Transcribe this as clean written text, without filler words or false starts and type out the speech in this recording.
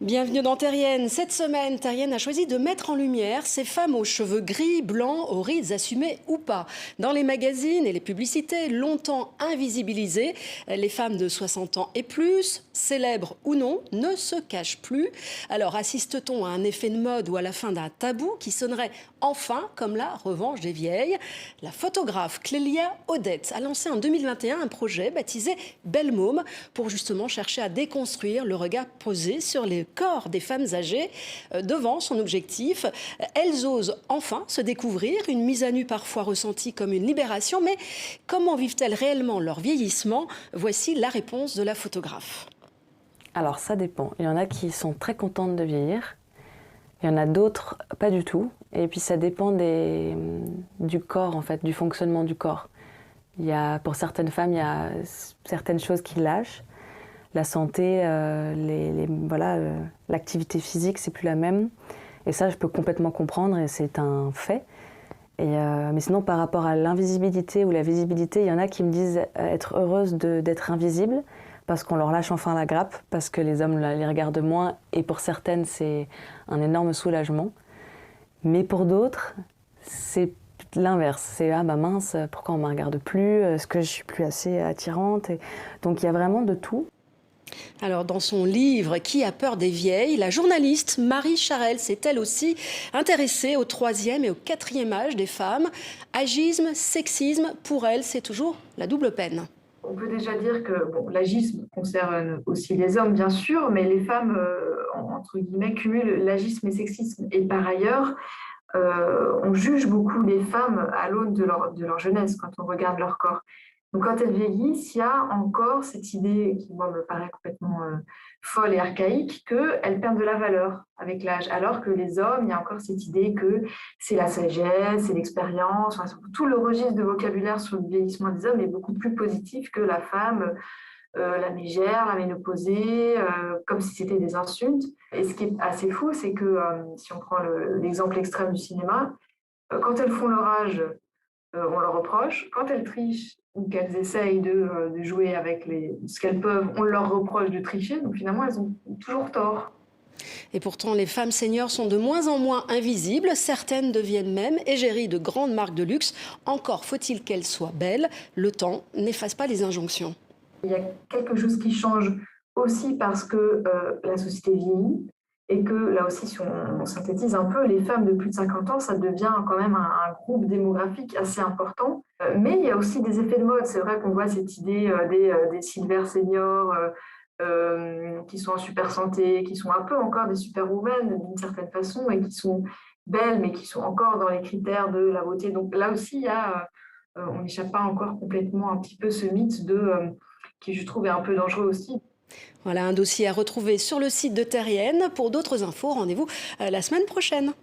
Bienvenue dans Terrienne. Cette semaine, Terrienne a choisi de mettre en lumière ces femmes aux cheveux gris, blancs, aux rides assumées ou pas. Dans les magazines et les publicités, longtemps invisibilisées, les femmes de 60 ans et plus, célèbres ou non, ne se cachent plus. Alors assiste-t-on à un effet de mode ou à la fin d'un tabou qui sonnerait enfin comme la revanche des vieilles? La photographe Clélia Odette a lancé en 2021 un projet baptisé Belle Môme pour justement chercher à déconstruire le regard posé sur les corps des femmes âgées. Devant son objectif, elles osent enfin se découvrir, une mise à nu parfois ressentie comme une libération, mais comment vivent-elles réellement leur vieillissement? Voici la réponse de la photographe. Alors ça dépend, il y en a qui sont très contentes de vieillir, il y en a d'autres pas du tout, et puis ça dépend du corps en fait, du fonctionnement du corps. Pour certaines femmes, il y a certaines choses qui lâchent. La santé, l'activité physique, c'est plus la même. Et ça, je peux complètement comprendre et c'est un fait. Mais sinon, par rapport à l'invisibilité ou la visibilité, il y en a qui me disent être heureuses d'être invisibles parce qu'on leur lâche enfin la grappe, parce que les hommes les regardent moins. Et pour certaines, c'est un énorme soulagement. Mais pour d'autres, c'est l'inverse. C'est « Ah bah mince, pourquoi on ne me regarde plus? Est-ce que je suis plus assez attirante ?» Donc il y a vraiment de tout. Alors, dans son livre « Qui a peur des vieilles ?», la journaliste Marie Charelle s'est elle aussi intéressée au 3e et au 4e âge des femmes. Agisme, sexisme, pour elle, c'est toujours la double peine. On peut déjà dire que l'agisme concerne aussi les hommes, bien sûr, mais les femmes, entre guillemets, cumulent l'agisme et le sexisme. Et par ailleurs, on juge beaucoup les femmes à l'aune de leur jeunesse quand on regarde leur corps. Donc, quand elles vieillissent, il y a encore cette idée qui, moi, me paraît complètement folle et archaïque, qu'elles perdent de la valeur avec l'âge. Alors que les hommes, il y a encore cette idée que c'est la sagesse, c'est l'expérience. Enfin, tout le registre de vocabulaire sur le vieillissement des hommes est beaucoup plus positif que la femme, la mégère, la ménopausée, comme si c'était des insultes. Et ce qui est assez fou, c'est que si on prend l'exemple extrême du cinéma, quand elles font leur âge, on leur reproche. Quand elles trichent ou qu'elles essayent de jouer avec ce qu'elles peuvent, on leur reproche de tricher. Donc finalement, elles ont toujours tort. Et pourtant, les femmes seniors sont de moins en moins invisibles. Certaines deviennent même égéries de grandes marques de luxe. Encore faut-il qu'elles soient belles. Le temps n'efface pas les injonctions. Il y a quelque chose qui change aussi parce que la société vieillit. Et que là aussi, si on synthétise un peu, les femmes de plus de 50 ans, ça devient quand même un groupe démographique assez important. Mais il y a aussi des effets de mode. C'est vrai qu'on voit cette idée des silver seniors qui sont en super santé, qui sont un peu encore des superwomen d'une certaine façon et qui sont belles, mais qui sont encore dans les critères de la beauté. Donc là aussi, on n'échappe pas encore complètement un petit peu ce mythe qui, je trouve, est un peu dangereux aussi. Voilà un dossier à retrouver sur le site de Terrienne. Pour d'autres infos, rendez-vous la semaine prochaine.